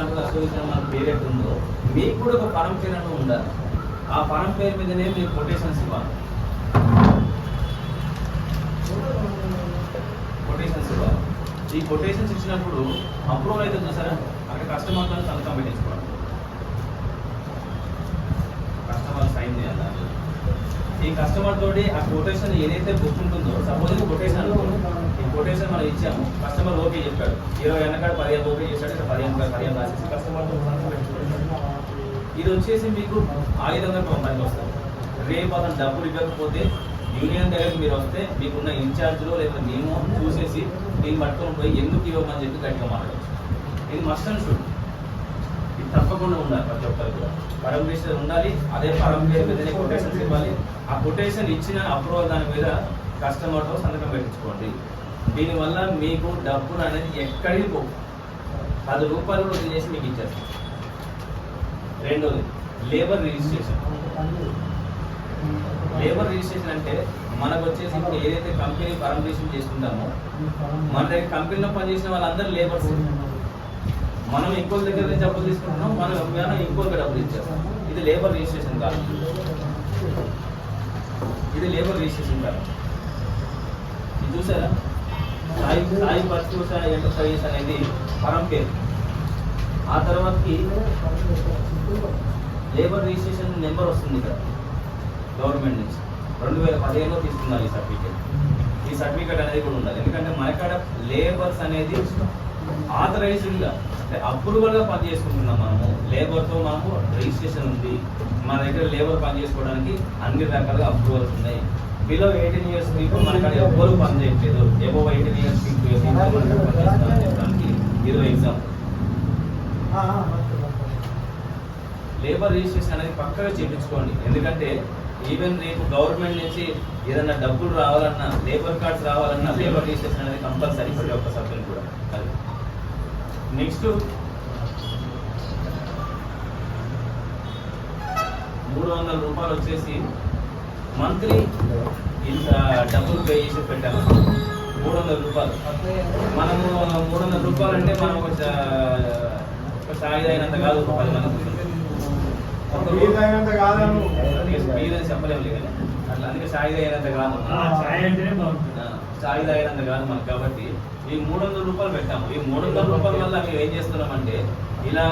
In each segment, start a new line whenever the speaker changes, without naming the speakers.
Contract association మన parrot ఉందో మీకు కూడా ఒక పరం పేరు అంటూ ఉండాలి. ఆ పరం పేరు మీదనే మీరు కొటేషన్స్ ఇవ్వాలి. ఈ కొటేషన్స్ ఇచ్చినప్పుడు అప్రూవల్ అయితే చూసారా, అక్కడ కస్టమర్తో సంతకం పెట్టించుకోవాలి. కస్టమర్ సైన్ చేయాలి. ఈ కస్టమర్ తోటి ఆ కొటేషన్ ఏదైతే బుక్ ఉంటుందో, సపోజ్ కొటేషన్ అనుకోండి, ఈ కొటేషన్ మనం ఇచ్చాము, కస్టమర్ ఓకే చెప్పాడు, 20 ఎన్నకాడ 15 ఓకే చేశాడు, 15 రాసేసి కస్టమర్తో సంతకం పెట్టుకోవాలి. ఇది వచ్చేసి మీకు ఆయుధంగా పనికి వస్తుంది. రేపు అతను డబ్బులు ఇవ్వకపోతే యూనియన్ దగ్గరికి మీరు వస్తే మీకున్న ఇన్ఛార్జ్లో లేదా మేము చూసేసి దీన్ని పట్టుకొని పోయి ఎందుకు ఇవ్వమని చెప్పి గట్టిగా మాట్లాడచ్చు. ఇది మస్ట్ అండ్ షుడ్, ఇది తప్పకుండా ఉండాలి. ప్రతి ఒక్కరికి కూడా పరం ఉండాలి. అదే పరం పేరు మీదనే కొటేషన్స్ ఇవ్వాలి. ఆ కొటేషన్ ఇచ్చిన అప్రూవల్ దాని మీద కస్టమర్తో సంతకం పెట్టించుకోండి. దీనివల్ల మీకు డబ్బులు అనేది ఎక్కడికి పో, 10 రూపాయలు కూడా చేసి మీకు ఇచ్చేస్తాం. రెండోది లేబర్ రిజిస్ట్రేషన్. లేబర్ రిజిస్ట్రేషన్ అంటే మనకు వచ్చేసి ఏదైతే కంపెనీ పర్మిషన్ చేసుకుంటామో, మన దగ్గర కంపెనీలో పనిచేసిన వాళ్ళందరూ లేబర్స్. మనం ఇంకో దగ్గర నుంచి డబ్బులు తీసుకుంటున్నాం, మనం ఇంకొక డబ్బులు ఇచ్చేస్తాం. ఇది లేబర్ రిజిస్ట్రేషన్ కాదు. ఇది లేబర్ రిజిస్ట్రేషన్ కాదు. ఇది చూసారా, సాయి పర్చూస్ ఎంటర్ప్రైజెస్ అనేది పరం పేరు. ఆ తర్వాతకి లేబర్ రిజిస్ట్రేషన్ నెంబర్ వస్తుంది ఇక్కడ గవర్నమెంట్ నుంచి. 2015లో తీసుకున్నారు ఈ సర్టిఫికేట్. ఈ సర్టిఫికేట్ అనేది కూడా ఉండాలి. ఎందుకంటే మనకాడ లేబర్స్ అనేది ఆథరైజ్డ్గా అంటే అప్రూవల్గా పని చేసుకుంటున్నాం. మనము లేబర్తో మనము రిజిస్ట్రేషన్ ఉంది. మన దగ్గర లేబర్ పని చేసుకోవడానికి అన్ని రకాలుగా అప్రూవల్స్ ఉన్నాయి. బిలో 18 ఇయర్స్ మీకు మనకాడ ఎవ్వరు పని చేయట్లేదు. ఎబోవ్ 18 ఇయర్స్ మీకు చెప్పడానికి ఇదో ఎగ్జాంపుల్. లేబర్ రిజిస్ట్రేషన్ అనేది పక్కగా చేయించుకోండి. ఎందుకంటే ఈవెన్ రేపు గవర్నమెంట్ నుంచి ఏదైనా డబ్బులు రావాలన్నా, లేబర్ కార్డ్స్ రావాలన్నా లేబర్ రిజిస్ట్రేషన్ అనేది కంపల్సరీ ప్రతి ఒక్క సభ్యులు కూడా. నెక్స్ట్ 300 రూపాయలు వచ్చేసి మంత్లీ ఇంత డబ్బులు పే చేసి పెట్టాము. 300 రూపాయలు మనము 300 రూపాయలు అంటే మనం ఒక ఛాయ్ అయినంత కాదు. 10 మంది చెప్పలేము కానీ అట్లా, అందుకే ఛాయ్ అయినంత కాదు, ఛాయ్ అయినంత కాదు మనకు. కాబట్టి ఈ 300 రూపాయలు పెట్టాము. ఈ 300 రూపాయల వల్ల మేము ఏం చేస్తున్నామంటే ఇలా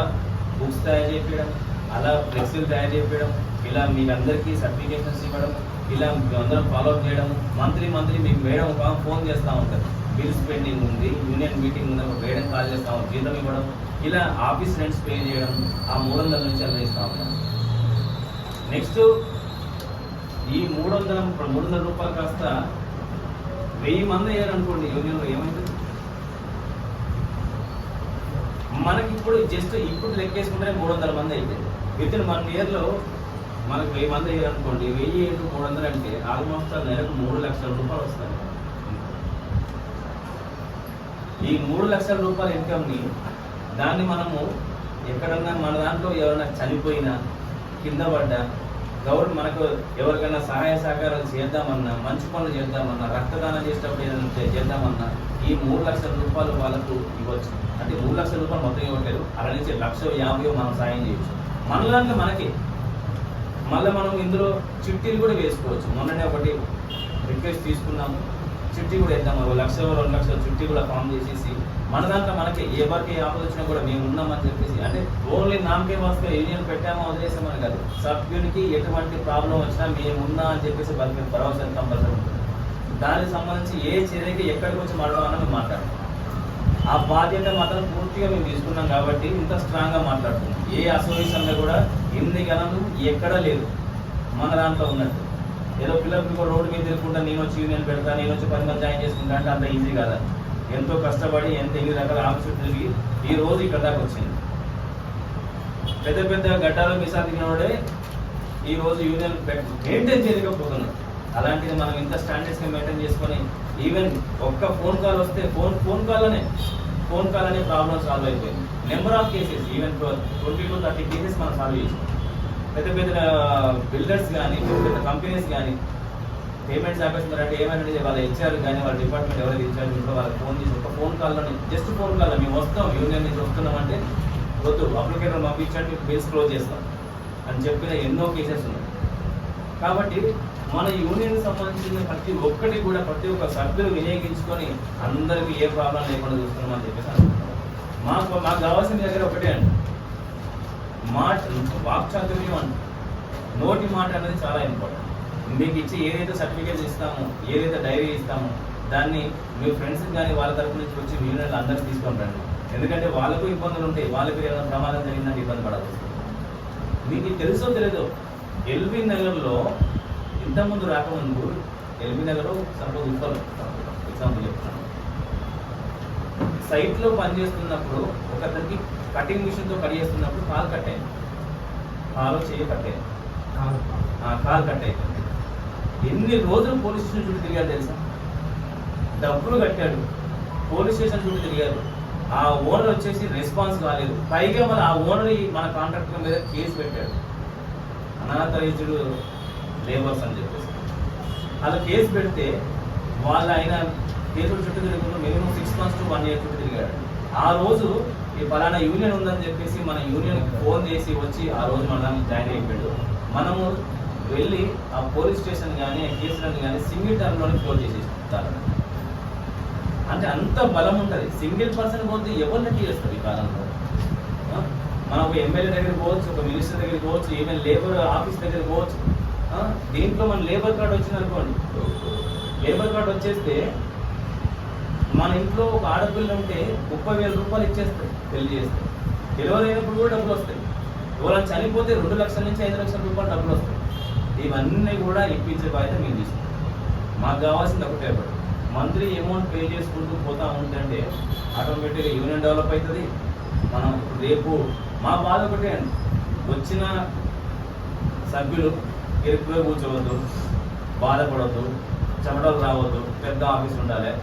బుక్స్ తయారు చేయడం, అలా ఫ్లెక్సీలు తయారు చేయడం, ఇలా మీకు అందరికీ సర్టిఫికేషన్స్ ఇవ్వడం, ఇలా అందరం ఫాలోఅప్ చేయడం. మంత్లీ మీకు మేడం ఒక ఫోన్ చేస్తూ ఉంటారు, బిల్స్ పెండింగ్ ఉంది, యూనియన్ మీటింగ్ ఉంది, మేడం కాల్ చేస్తూ ఉంటాం, జీతం ఇవ్వడం, ఇలా ఆఫీస్ రెంట్స్ పే చేయడం. ఆ 300 నుంచి అలా ఇస్తూ ఉంటాం. నెక్స్ట్ ఈ 300 రూపాయలు కాస్త 1000 మంది అయ్యారనుకోండి యూనియన్లో, ఏమైంది మనకి ఇప్పుడు జస్ట్ ఇప్పుడు లెక్కేసుకుంటే 300 మంది అయిపోయింది. విత్ ఇన్ 1 ఇయర్లో మనకు 1000 మంది అయ్యారనుకోండి. 1000 × 300 అంటే ఆల్మోస్ట్ నెలకు 3 లక్షల రూపాయలు వస్తాయి. ఈ 3 లక్షల రూపాయల ఇన్కమ్ని దాన్ని మనము ఎక్కడన్నా మన దాంట్లో ఎవరైనా చనిపోయినా, కింద పడ్డా, గవర్నమెంట్ మనకు ఎవరికైనా సహాయ సహకారాలు చేద్దామన్నా, మంచి పనులు చేద్దామన్నా, రక్తదానం చేసేటప్పుడు ఏదైనా చేద్దామన్నా ఈ 3 లక్షల రూపాయలు వాళ్ళకు ఇవ్వచ్చు. అంటే 3 లక్షల రూపాయలు మొత్తం ఇవ్వట్లేదు, అలా నుంచి 1,50,000 మనం సాయం చేయొచ్చు. మన దాంట్లో మనకి మళ్ళీ మనం ఇందులో చిట్టీలు కూడా వేసుకోవచ్చు. మొన్ననే ఒకటి రిక్వెస్ట్ తీసుకున్నాము, చిట్టి కూడా వేద్దాము. 1,00,000 2 లక్షల చిట్టి కూడా ఫామ్ చేసేసి మన దాంట్లో మనకి ఎవరికి ఆపద వచ్చినా కూడా మేము ఉన్నామని చెప్పేసి, అంటే ఓన్లీ నామకే వాస్తే యూనియన్ పెట్టామో వదిలేసామని కాదు, సభ్యునికి ఎటువంటి ప్రాబ్లం వచ్చినా మేము ఉన్నా అని చెప్పేసి వాళ్ళకి భరోసా కంపల్సరీ ఉంటుంది. దానికి సంబంధించి ఏ చర్యకి ఎక్కడికి వచ్చి మాట్లాడామన్నా మేము మాట్లాడతాం. ఆ బాధ్యత మాత్రం పూర్తిగా మేము తీసుకున్నాం కాబట్టి ఇంత స్ట్రాంగ్గా మాట్లాడుతున్నాం. ఏ అసోసియేషన్లో కూడా ఇన్ని గణం ఎక్కడా లేదు మన దాంట్లో ఉన్నట్టు. ఏదో పిల్లలకు రోడ్డు మీద తిరుగుకుంటా నేను వచ్చి యూనియన్ పెడతా, నేను వచ్చి 10 మంది జాయిన్ చేసుకుంటా అంటే అంత ఈజీ కాదా. ఎంతో కష్టపడి ఎన్ని రకాల ఆఫీసులు తిరిగి ఈ రోజు ఇక్కడ దాకా వచ్చింది. పెద్ద గడ్డాలు మిసాలు తినవాడే ఈ రోజు యూనియన్ మెయింటైన్ చేయలేకపోతున్నాం. అలాంటిది మనం ఇంత స్టాండర్డ్స్గా మెయింటైన్ చేసుకొని ఈవెన్ ఒక్క ఫోన్ కాల్ వస్తే ఫోన్ కాల్ అనే ప్రాబ్లం సాల్వ్ అయిపోయింది. Number of cases even 20 to 30 cases మనం సాల్వ్ చేసాం. పెద్ద బిల్డర్స్ కానీ, పెద్ద కంపెనీస్ కానీ పేమెంట్స్ ఆపేస్తున్నారంటే ఏమైనా వాళ్ళ హెచ్ఆర్ కానీ, వాళ్ళ డిపార్ట్మెంట్ ఎవరైతే ఇన్ఛార్జ్ ఉంటుందో వాళ్ళకి ఫోన్ చేసి ఒక ఫోన్ కాల్లోనే, జస్ట్ ఫోన్ కాల్లో మేము వస్తాం యూనియన్ నుంచి వస్తున్నామంటే వద్దు అప్లికేషన్ పంపించండి బిల్స్ క్లోజ్ చేస్తాం అని చెప్పిన ఎన్నో కేసెస్ ఉన్నాయి. కాబట్టి మన యూనియన్ సంబంధించిన ప్రతి ఒక్కటి కూడా ప్రతి ఒక్క సభ్యులు వినియోగించుకొని అందరికీ ఏ ప్రాబ్లం లేకుండా చూస్తున్నామని చెప్పేసి అనుకుంటున్నాం. మాకు కావాల్సిన దగ్గర ఒకటే అండి, వాక్చాతుర్యం అండి, నోటి మాట అనేది చాలా ఇంపార్టెంట్. మీకు ఇచ్చి ఏదైతే సర్టిఫికేట్స్ ఇస్తామో, ఏదైతే డైరీ ఇస్తామో దాన్ని మీ ఫ్రెండ్స్కి కానీ వాళ్ళ తరపు నుంచి వచ్చి యూనియన్లు అందరికీ తీసుకొని రండి. ఎందుకంటే వాళ్ళకు ఇబ్బందులు ఉంటాయి, వాళ్ళకి ఏదైనా ప్రమాదం జరిగిందంటే ఇబ్బంది పడాల్సి వస్తుంది. మీకు తెలుసో తెలీదో ఎల్బీ నగర్లో ఇంతకుముందు రాకముందు ఎల్బీ నగర్ సపోజ్ ఎగ్జాంపుల్ చెప్తున్నాను, సైట్లో పనిచేస్తున్నప్పుడు ఒకరికి కటింగ్ మిషన్తో కట్ చేస్తున్నప్పుడు కాలు కట్ అయింది, కాలు చెయ్యి కట్ అయింది, కాలు కట్ అయింది. ఎన్ని రోజులు పోలీస్ స్టేషన్ చుట్టూ తిరిగాడు తెలుసా? డబ్బులు కట్టాడు, పోలీస్ స్టేషన్ చుట్టూ తిరిగారు. ఆ ఓనర్ వచ్చేసి రెస్పాన్స్ కాలేదు. పైగా మన ఆ ఓనర్ మన కాంట్రాక్టర్ మీద కేసు పెట్టాడు, అనాథరైజ్డ్ లేబర్స్ అని చెప్పేసి. అలా కేసు పెడితే వాళ్ళు ఆయన కేసుల చుట్టూ తిరుగుతూ మినిమం 6 months to 1 year చుట్టూ తిరిగాడు. ఆ రోజు ఈ ఫలానా యూనియన్ ఉందని చెప్పేసి మన యూనియన్కి ఫోన్ చేసి వచ్చి ఆ రోజు మనం జాయిన్ అయిపోయాడు. మనము వెళ్ళి ఆ పోలీస్ స్టేషన్ కానీ ఆ కేసులను కానీ సింగిల్ టర్మ్లోనే క్లోజ్ చేసేస్తారు. అంటే అంత బలం ఉంటుంది. సింగిల్ పర్సన్ పోతే ఎవరిని చేస్తారు ఈ కాలంలో? మనం ఒక ఎమ్మెల్యే దగ్గరికి పోవచ్చు, ఒక మినిస్టర్ దగ్గరికి పోవచ్చు, ఈవెన్ లేబర్ ఆఫీస్ దగ్గరికి పోవచ్చు. దీంట్లో మన లేబర్ కార్డు వచ్చింది అనుకోండి, లేబర్ కార్డు వచ్చేస్తే మన ఇంట్లో ఒక ఆడపిల్ల ఉంటే 30,000 రూపాయలు ఇచ్చేస్తాయి పెళ్లి చేస్తే. డెలివరీ అయినప్పుడు కూడా డబ్బులు వస్తాయి. ఎవరైనా చనిపోతే 2 లక్షల నుంచి 5 లక్షల రూపాయలు డబ్బులు వస్తాయి. ఇవన్నీ కూడా ఇప్పించే బాధ్యత మేము తీసుకుంటాం. మాకు కావాల్సింది ఒకటే, మంత్లీ అమౌంట్ పే చేసుకుంటూ పోతా ఉంటే ఆటోమేటిక్గా యూనియన్ డెవలప్ అవుతుంది. మనం రేపు మా బాధ ఒకటే అండి, వచ్చిన సభ్యులు ఇరుక్కుగా కూర్చోవద్దు, బాధపడవద్దు, చెమటలు రావద్దు. పెద్ద ఆఫీస్ ఉండాలి.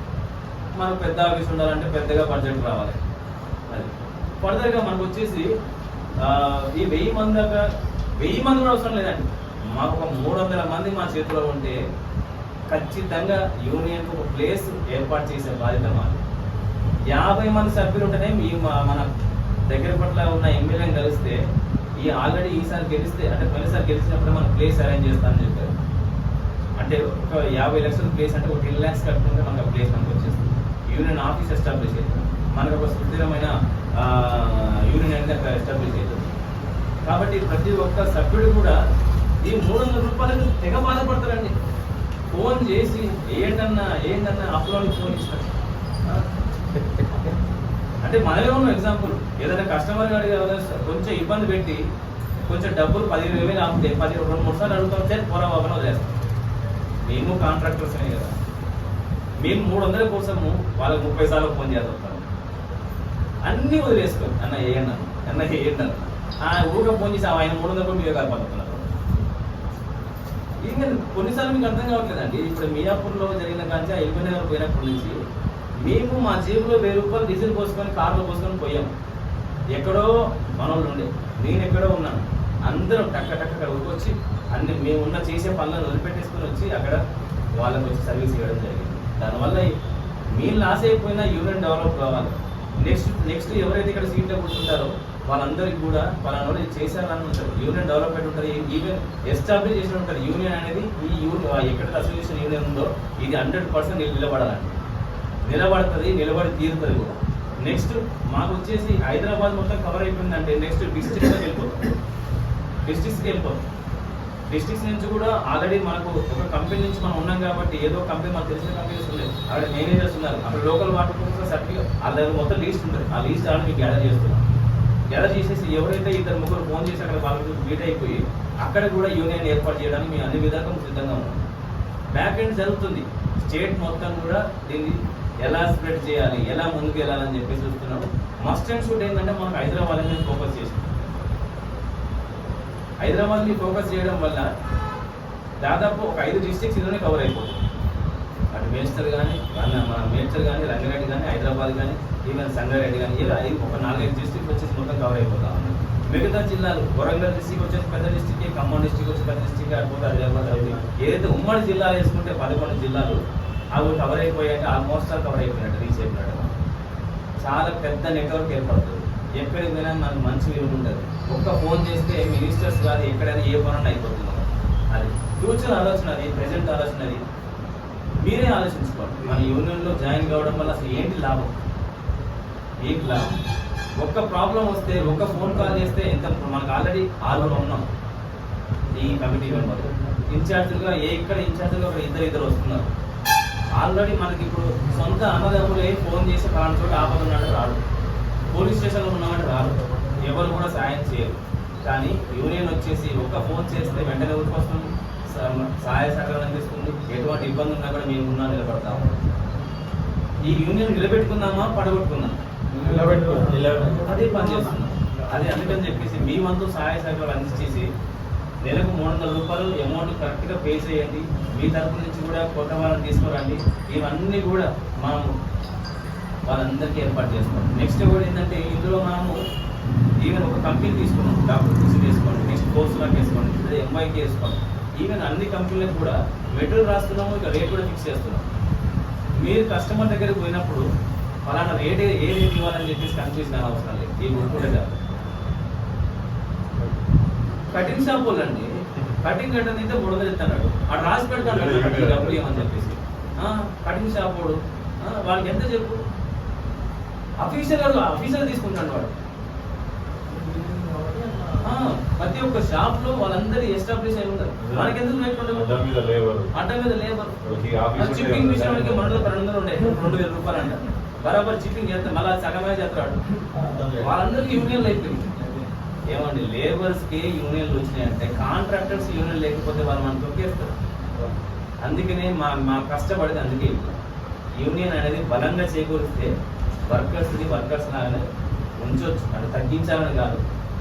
మనకు పెద్ద ఆఫీస్ ఉండాలంటే పెద్దగా బడ్జెట్ రావాలి. అది ఫర్దర్గా మనకు వచ్చేసి ఈ 1000 మంది దాకా 1000 మంది కూడా అవసరం లేదండి. మాకు ఒక 300 మంది మా చేతిలో ఉంటే ఖచ్చితంగా యూనియన్కి ఒక ప్లేస్ ఏర్పాటు చేసే బాధ్యత మాది. 50 మంది సభ్యులు ఉంటేనే మన దగ్గర పట్ల ఉన్న ఎమ్మెల్యేని కలిస్తే ఆల్రెడీ ఈసారి గెలిస్తే అంటే పోయినసారి గెలిచినప్పుడు మనం ప్లేస్ అరేంజ్ చేస్తామని చెప్పారు. అంటే ఒక 50 లక్షల ప్లేస్ అంటే ఒక 10 lakhs కట్టుకుంటే మనకు ఆ ప్లేస్ మనకు వచ్చేస్తుంది. యూనియన్ ఆఫీస్ ఎస్టాబ్లిష్ అవుతుంది, మనకు ఒక సుస్థిరమైన యూనియన్ అనేది అక్కడ ఎస్టాబ్లిష్ అవుతుంది. కాబట్టి ప్రతి ఒక్క సభ్యుడు కూడా ఈ 300 రూపాయలకు తెగ బాధపడతారండి. ఫోన్ చేసి ఏంటన్నా అప్లోడ్ ఫోన్ ఇస్తారు. అంటే మనమే ఉన్న ఎగ్జాంపుల్, ఏదైనా కస్టమర్ గారి కొంచెం ఇబ్బంది పెట్టి కొంచెం డబ్బులు 15,000 ఆపితే 2-3 సార్లు అడుగుతాం, సార్ పోరా బాబా వదిలేస్తాం. మేము కాంట్రాక్టర్స్ అనే కదా, మేము 300 కోసము వాళ్ళకి 30 సార్లు ఫోన్ చేస్తాం. అన్నీ వదిలేసుకోండి, అన్న ఏంటన్నా ఊరిగా ఫోన్ చేసి ఆయన 300 కూడా మీరే కాపాడుతున్నారు. ఈవెన్ కొన్నిసార్లు మీకు అర్థం కావట్లేదండి. ఇప్పుడు మియాపూర్లో జరిగిన కాంచి ఎల్బీ నగర్ పోయినప్పటి నుంచి మేము మా జేబులో 1000 రూపాయలు డీజిల్ పోసుకొని కార్లో పోసుకొని పోయాము. ఎక్కడో మనోళ్ళు ఉండే, నేను ఎక్కడో ఉన్నాను, అందరం టక్క వచ్చి అన్ని మేము చేసే పనులను వదిలిపెట్టేసుకొని వచ్చి అక్కడ వాళ్ళకి వచ్చి సర్వీస్ ఇవ్వడం జరిగింది. దానివల్ల మీరు లాస్ అయిపోయినా యూనియన్ డెవలప్ కావాలి. నెక్స్ట్ ఎవరైతే ఇక్కడ సీట్లో కూర్చుంటారో వాళ్ళందరికీ కూడా వాళ్ళని చేశారని ఉంటారు. యూనియన్ డెవలప్మెంట్ ఉంటుంది, ఈవెన్ ఎస్టాబ్లిష్ చేసి ఉంటుంది. యూనియన్ అనేది ఈ ఎక్కడైతే అసోసియేషన్ యూనియన్ ఉందో ఇది 100% నిలబడాలండి. నిలబడుతుంది, నిలబడి తీరుతుంది కూడా. నెక్స్ట్ మాకు వచ్చేసి హైదరాబాద్ మొత్తం కవర్ అయిపోయిందంటే నెక్స్ట్ డిస్ట్రిక్ట్కి వెళ్ళిపోతాం. డిస్ట్రిక్ట్స్ నుంచి కూడా ఆల్రెడీ మనకు ఒక కంపెనీ నుంచి మనం ఉన్నాం కాబట్టి ఏదో కంపెనీ మనకు తెలిసిన కంపెనీస్ ఉన్నాయి, అక్కడ మేనేజర్స్ ఉన్నారు, అక్కడ లోకల్ వాటర్ కోసం సర్టిఫికేట్ వాళ్ళ దగ్గర మొత్తం లీస్ట్ ఉంటుంది. ఆ లీస్ట్ ఆల్రెడీ మీకు గ్యాదర్ చేస్తున్నాం. గ్యాదర్ చేసేసి ఎవరైతే 2-3 ఫోన్ చేసి అక్కడ వాళ్ళకి మీట్ అయిపోయి అక్కడ కూడా యూనియన్ ఏర్పాటు చేయడానికి మేము అన్ని విధాలుగా సిద్ధంగా ఉన్నాం. బ్యాక్ ఎండ్ జరుగుతుంది. స్టేట్ మొత్తం కూడా దీన్ని ఎలా స్ప్రెడ్ చేయాలి, ఎలా ముందుకు వెళ్ళాలని చెప్పేసి చూస్తున్నాం. మస్ట్ అండ్ షూట్ ఏంటంటే మనకు హైదరాబాద్ మీద ఫోకస్ చేసాం. హైదరాబాద్ని ఫోకస్ చేయడం వల్ల దాదాపు ఒక 5 డిస్ట్రిక్ట్స్ ఇందులోనే కవర్ అయిపోతుంది. అటు మేడ్చల్ కానీ మన మేడ్చల్ కానీ, రంగారెడ్డి కానీ, హైదరాబాద్ కానీ, ఈవెన్ సంగారెడ్డి కానీ, ఇలా ఒక 4-5 డిస్ట్రిక్ట్ వచ్చేసి మొత్తం కవర్ అయిపోతా ఉన్నాయి. మిగతా జిల్లాలు వరంగల్ డిస్ట్రిక్ట్ వచ్చేసి పెద్ద డిస్ట్రిక్ట్, ఖమ్మం డిస్ట్రిక్ట్ వచ్చి పెద్ద డిస్ట్రిక్ట్, అయిపోతే హైదరాబాద్ ఏదైతే ఉమ్మడి జిల్లాలు వేసుకుంటే 11 జిల్లాలు అవి కవర్ అయిపోయాక ఆల్మోస్ట్ కవర్ అయిపోయినట్టు, రీచ్ అయిపోయినట్టు చాలా పెద్ద నెట్వర్క్ ఏర్పడుతుంది. ఎక్కడికి పోయినా మనకు మంచి విలువ ఉంటుంది. ఒక్క ఫోన్ చేస్తే మినిస్టర్స్ కాదు ఎక్కడైనా ఏ పనులు అయిపోతుంది. అది ఫ్యూచర్ ఆలోచన, అది ప్రజెంట్ ఆలోచన. అది మీరే ఆలోచించుకోండి. మన యూనియన్లో జాయిన్ కావడం వల్ల అసలు ఏంటి లాభం? ఏంటి లాభం? ఒక్క ప్రాబ్లం వస్తే ఒక్క ఫోన్ కాల్ చేస్తే ఎంత, మనకు ఆల్రెడీ 6 ఉన్నాం ఈ కమిటీ మెంబర్. ఇన్ఛార్జ్గా ఇక్కడ ఇన్ఛార్జ్గా ఒక ఇద్దరు వస్తున్నారు. ఆల్రెడీ మనకి ఇప్పుడు సొంత అన్నదమ్ములే ఫోన్ చేసి పలానా చోట ఆపద ఉన్నట్టు రాడు, పోలీస్ స్టేషన్లో ఉన్నామంటే రాడు, ఎవరు కూడా సాయం చేయరు. కానీ యూనియన్ వచ్చేసి ఒక్క ఫోన్ చేస్తే వెంటనే ఊరికొస్తుంది, సహాయ సహకారం అందిస్తుంది. ఎటువంటి ఇబ్బంది ఉన్నా కూడా మేము ఉన్నా నిలబడతాము. ఈ యూనియన్ నిలబెట్టుకుందామా పడగొట్టుకుందాం? అదే పని చేస్తున్నాం. అది అందుకని చెప్పేసి మీ వంతు సహాయ సహకారాలు అందించేసి నెలకు 300 రూపాయలు అమౌంట్ కరెక్ట్గా పే చేయండి. మీ తరపు నుంచి కూడా కొత్త వాళ్ళని తీసుకురండి. ఇవన్నీ కూడా మనము వాళ్ళందరికీ ఏర్పాటు చేస్తాం. నెక్స్ట్ కూడా ఏంటంటే ఇందులో మనము ఈవెన్ ఒక కంపెనీ తీసుకున్నాం, డాక్టర్ ఫీజు వేసుకోండి, నెక్స్ట్ కోర్సులకు వేసుకోండి, లేదా ఎంఐకి వేసుకోండి. ఈవెన్ అన్ని కంపెనీలకు కూడా మెటీరియల్ రాస్తున్నాము, ఇక రేట్ కూడా ఫిక్స్ చేస్తున్నాం. మీరు కస్టమర్ దగ్గరికి పోయినప్పుడు ఫలానా రేట్ ఏ రేట్ ఇవ్వాలని చెప్పేసి కన్ఫ్యూజన్ కానీ అవసరం లేదు. ఈ గుర్తుండే కాదు. కటింగ్ షాప్ వాళ్ళండి కటింగ్ కట్టని అయితే బుడద చెప్తాడు, అటు రాసి పెడతాడు డబ్బులు ఇవ్వమని చెప్పేసి. కటింగ్ షాప్ వాడు వాళ్ళకి ఎంత చెప్పు, అఫీషియల్ తీసుకుంటాడు వాడు. ప్రతి ఒక్క షాప్ లో వాళ్ళందరూ ఎస్టాబ్లిష్ అయి ఉంటారు. మనకెందుకు అడ్డం మీద లేబర్ చిప్పింగ్ విషయం మనకి 200 ఉండే 2000 రూపాయలు అంట. బరాబర్ చిప్పింగ్ చేస్తే మళ్ళీ సగమే చేస్తాడు. వాళ్ళందరికీ యూనియన్లు అయిపోయింది. ఏమండి లేబర్స్కి యూనియన్లు వచ్చినాయంటే కాంట్రాక్టర్స్ యూనియన్ లేకపోతే వాళ్ళు మనం తొక్కేస్తారు. అందుకనే మా కష్టపడేది అందుకే. యూనియన్ అనేది బలంగా చేకూరిస్తే వర్కర్స్ లాగానే ఉంచవచ్చు. అంటే తగ్గించాలని కాదు,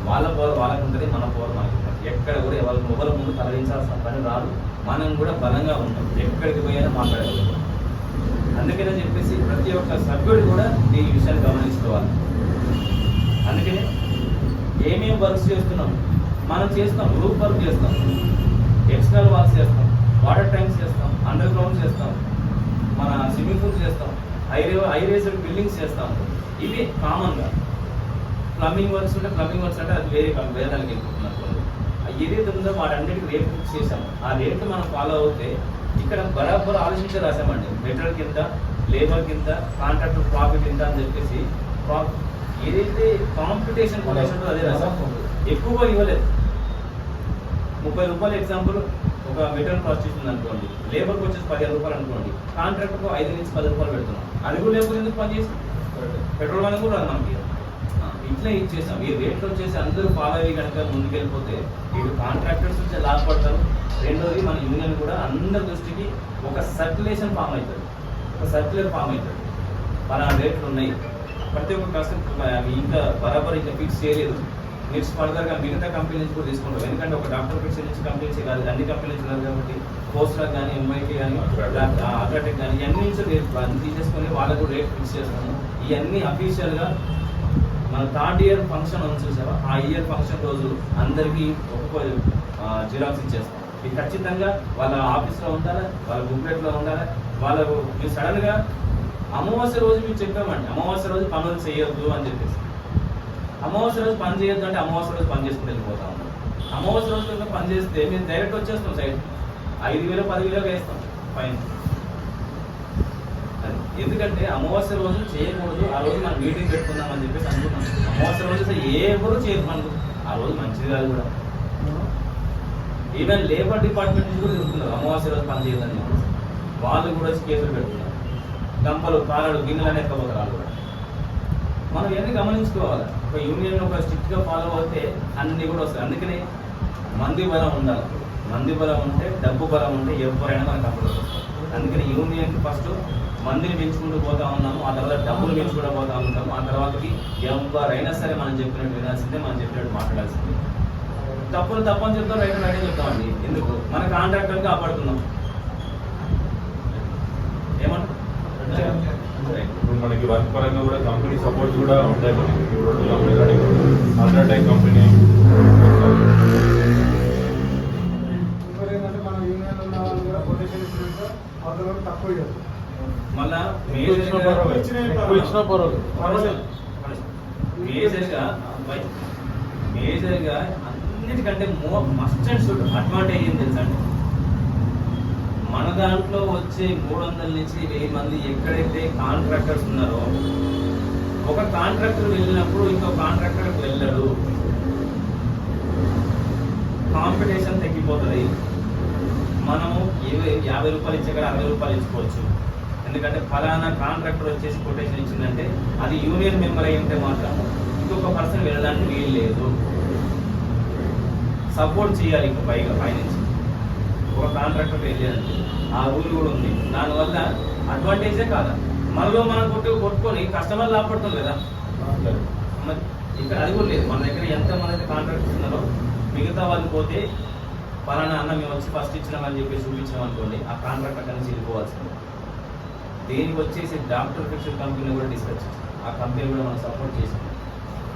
వాళ్ళ పవర్ వాళ్ళకు ఉంటుంది, మన పవర్ మనకు ఉంటుంది. ఎక్కడ కూడా ఎవరి ముందు తరలించాల్సిన పని రాదు. మనం కూడా బలంగా ఉంటాం, ఎక్కడికి పోయినా మాట్లాడగలుగుతాం. అందుకనే చెప్పేసి ప్రతి ఒక్క సభ్యుడు కూడా ఈ విషయాన్ని గమనించుకోవాలి. అందుకనే ఏమేమి వర్క్స్ చేస్తున్నాం మనం చేస్తాం. గ్రూప్ వర్క్ చేస్తాం, ఎక్స్టర్నల్ వర్క్స్ చేస్తాం, వాటర్ ట్యాంక్స్ చేస్తాం, అండర్ గ్రౌండ్ చేస్తాం, మన స్విమ్మింగ్ పూల్స్ చేస్తాం, హై రేస్డ్ బిల్డింగ్స్ చేస్తాం. ఇవి కామన్గా. ప్లంబింగ్ వర్క్స్ అంటే అది వేరే దానికి వెళ్ళిపోతున్నారు. ఏదైతే ఉందో వాటన్నిటికి రేట్ ఫిక్స్ చేసాం. ఆ రేట్ మనం ఫాలో అవుతే ఇక్కడ బరాబర్ ఆలోచించి రాసామండి. మెటీరియల్ కింద, లేబర్ కింద, కాంట్రాక్టర్ ప్రాఫిట్ కింద అని చెప్పేసి ఏదైతే కాంపిటీషన్ ఉంటుందో అదే రాసాం. ఎక్కువగా ఇవ్వలేదు. 30 రూపాయలు ఎగ్జాంపుల్ ఒక మెటీరియల్ కాస్ట్ ఇస్తుంది అనుకోండి, లేబర్కి వచ్చేసి 15 రూపాయలు అనుకోండి, కాంట్రాక్టర్కు 5 నుంచి 10 రూపాయలు పెడుతున్నాం. అది కూడా లేబర్ ఎందుకు పని చేసి పెట్రోల్ అనేది కూడా రాదు మనకి. ఇట్లా ఇచ్చేసాం. ఈ రేట్లు వచ్చేసి అందరూ ఫాలో అయ్యి కనుక ముందుకెళ్ళిపోతే ఇటు కాంట్రాక్టర్స్ వచ్చి లాభపడతారు. రెండోది మన యూనియన్ కూడా అందరి దృష్టికి ఒక సర్క్యులేషన్ ఫామ్ అవుతుంది, ఒక సర్క్యులర్ ఫామ్ అవుతుంది. మన రేట్లు ఉన్నాయి, ప్రతి ఒక్క కస్టమర్ ఇంకా బరాబర్ ఇంకా ఫిక్స్ చేయలేదు. నెక్స్ట్ ఫర్దర్గా మిగతా కంపెనీ నుంచి కూడా తీసుకుంటాం. ఎందుకంటే ఒక డాక్టర్ ఫిక్స్ నుంచి కంపెనీస్ కాదు, అన్ని కంపెనీ నుంచి కాదు కాబట్టి పోస్ట్లకు కానీ, ఎంఐకి కానీ, అథ్లెటిక్ కానీ ఇవన్నీ నుంచి రేట్ అన్ని తీసేసుకొని వాళ్ళకు రేట్ ఫిక్స్ చేస్తాము. ఇవన్నీ అఫీషియల్గా మన 3rd ఇయర్ ఫంక్షన్ ఉంది చూసావా, ఆ ఇయర్ ఫంక్షన్ రోజు అందరికీ ఒక్కొక్క జిరాక్స్ ఇచ్చేస్తాం. ఇది ఖచ్చితంగా వాళ్ళ ఆఫీస్లో ఉండాలి, వాళ్ళ బుక్లెట్లో ఉండాలి. వాళ్ళకు మీరు సడన్గా అమావాస్య రోజు మీరు చెప్పామండి, అమావాస్య రోజు పనులు చేయొద్దు అని చెప్పేసి. అమావాస్య రోజు పని చేయొద్దు అంటే అమావాస్య రోజు పని చేసుకుని వెళ్ళిపోతా ఉన్నాం. అమావాస్య రోజు కనుక పని చేస్తే మేము డైరెక్ట్ వచ్చేస్తాం సైడ్ 5,000 10,000 వేస్తాం ఫైన్. ఎందుకంటే అమావాస్య రోజు చేయకూడదు, ఆ రోజు మనం మీటింగ్ పెట్టుకుందాం అని చెప్పేసి అనుకున్నాం. అమావాస్య రోజు ఎవరు చేయరు మనకు, ఆ రోజు మంచిది కాదు కూడా. ఈవెన్ లేబర్ డిపార్ట్మెంట్ నుంచి కూడా తిరుగుతున్నారు అమావాస్య రోజు పని చేయదని చెప్పేసి. వాళ్ళు కూడా కేసులు పెడుతున్నారు. గంపలు పాలలు గిన్నెలు అనేది ఎక్కబోతారు వాళ్ళు కూడా. మనం ఇవన్నీ గమనించుకోవాలి. ఒక యూనియన్ ఒక స్ట్రిక్ట్గా ఫాలో అవుతే అన్నీ కూడా వస్తాయి. అందుకని మంది బలం ఉండాలి. మంది బలం ఉంటే, డబ్బు బలం ఉంటే ఎవరైనా మనకు అప్పుడు వస్తారు. అందుకని యూనియన్కి ఫస్ట్ మందిని పెంచుకుంటూ పోతా ఉన్నాము, ఆ తర్వాత డబ్బులు పెంచుకుంటూ పోతా ఉంటాము. ఆ తర్వాతకి ఎవరైనా సరే మనం చెప్పినట్టు వినాల్సిందే, మనం చెప్పినట్టు మాట్లాడాల్సిందే. తప్పుని చెప్తాం, రైట్ రైట్ చెప్తామండి. ఎందుకు? మన కాంట్రాక్టర్ని కాపాడుతున్నాం. ఏమంటారు?
ఇప్పుడు మనకి వర్క్ పరంగా కూడా కంపెనీ సపోర్ట్ కూడా ఉంటాయి. మనకి 2 కంపెనీలు అల్ట్రాటెక్ కంపెనీ,
మళ్ళా మేజర్గా అన్నిటికంటే మస్ట్ అండ్ షుడ్ అడ్వాంటేజ్ ఏం తెలుసా అండి, మన దాంట్లో వచ్చే 300 నుంచి 1000 మంది ఎక్కడైతే కాంట్రాక్టర్స్ ఉన్నారో, ఒక కాంట్రాక్టర్ వెళ్ళినప్పుడు ఇంకో కాంట్రాక్టర్ వెళ్ళడు, కాంపిటీషన్ తగ్గిపోతుంది. మనము 50 రూపాయలు ఇచ్చే కదా 60 రూపాయలు ఇచ్చుకోవచ్చు. ఎందుకంటే ఫలానా కాంట్రాక్టర్ వచ్చేసి కొటేషన్ ఇచ్చిందంటే అది యూనియన్ మెంబర్ అయి ఉంటే మాత్రం ఇంకొక పర్సన్ వెళ్ళడానికి వీలు లేదు. సపోర్ట్ చేయాలి ఇంకా పైనుంచి ఒక కాంట్రాక్టర్ వెళ్ళేదంటే ఆ రూల్ కూడా ఉంది. దానివల్ల అడ్వాంటేజే కాదా, మనలో మనం కొట్టుకొని కస్టమర్ లాభపడుతుంది కదా. మరి ఇక్కడ అది కూడా లేదు. మన దగ్గర ఎంతమంది అయితే కాంట్రాక్టర్స్ ఉన్నారో మిగతా వాళ్ళు పోతే పలానా అన్న మేము వచ్చి ఫస్ట్ ఇచ్చినామని చెప్పి చూపించాం అనుకోండి, ఆ కాంట్రాక్ట్ అక్కడి నుంచి వెళ్ళిపోవాల్సింది. దీనికి వచ్చేసి డాక్టర్ ఫిక్షన్ కంపెనీలో కూడా డిస్కస్ చేస్తాం. ఆ కంపెనీ కూడా మనం సపోర్ట్ చేసాం.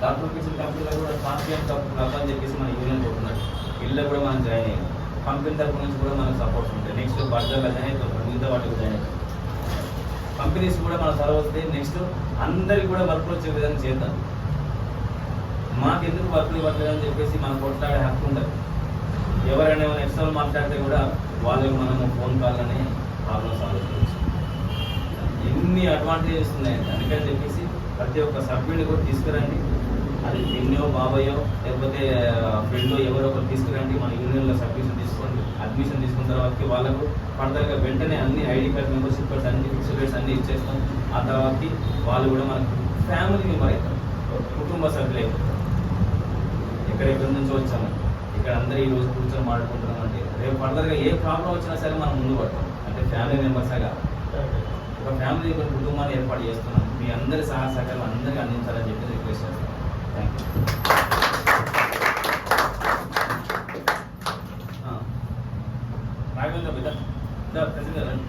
డాక్టర్ ఫిక్షన్ కంపెనీలో కూడా కాన్ఫిడెంట్ క్లబ్ అని చెప్పేసి మన యూనియన్ పోతున్నారు. వీళ్ళు కూడా మనం జాయిన్ అయ్యాం. కంపెనీ తరఫు నుంచి కూడా మనకు సపోర్ట్స్ ఉంటాయి. నెక్స్ట్ బర్జర్లో జాయిన్ అవుతాం, మిగతా వాటికి జాయిన్ అవుతాం. కంపెనీస్ కూడా మన సర్వ్ వస్తే నెక్స్ట్ అందరికి కూడా వర్క్లు వచ్చే విధంగా చేద్దాం. మాకెందుకు వర్క్లు ఇవ్వట్లేదని చెప్పేసి మనం కొట్లాడే హక్కు ఉంటుంది. ఎవరైనా ఏమైనా ఎక్స్టర్నల్ మాట్లాడితే కూడా వాళ్ళకి మనము ఫోన్ కాల్లోనే ప్రాబ్లమ్ సాల్వ్ చేయవచ్చు. ఎన్ని అడ్వాంటేజెస్ ఉన్నాయండి. అందుకని చెప్పేసి ప్రతి ఒక్క సభ్యుడిని కూడా తీసుకురండి. అది పిన్నో బాబాయో లేకపోతే ఫ్రెండ్ ఎవరో ఒకరు తీసుకురండి. మన యూనియన్లో సబ్మిషన్ తీసుకోండి. అడ్మిషన్ తీసుకున్న తర్వాత వాళ్ళకు ఫర్దర్గా వెంటనే అన్ని ఐడి కార్డ్ మెంబర్షిప్ కార్డ్స్ అన్ని ఫిక్స్డ్ రేట్స్ అన్ని ఇచ్చేస్తాం. ఆ తర్వాతకి వాళ్ళు కూడా మనకు ఫ్యామిలీ మెంబర్ అవుతారు, కుటుంబ సభ్యులు అవుతారు. ఎక్కడెక్కడి నుంచో వచ్చాము, ఇక్కడ అందరూ ఈ రోజు కూర్చొని మాట్లాడుకుంటున్నాం అంటే రేపు ఫర్దర్గా ఏ ప్రాబ్లం వచ్చినా సరే మనం ముందు పడతాం. అంటే ఫ్యామిలీ మెంబర్స్గా ఒక ఫ్యామిలీ ఒక కుటుంబాన్ని ఏర్పాటు చేస్తున్నాం. మీ అందరి సహాయ సహకారం అందరికీ అందించాలని చెప్పి రిక్వెస్ట్ చేస్తాం. Thank you. రాఘవేంద్ర బిడ్డ ప్రెసిడెంట్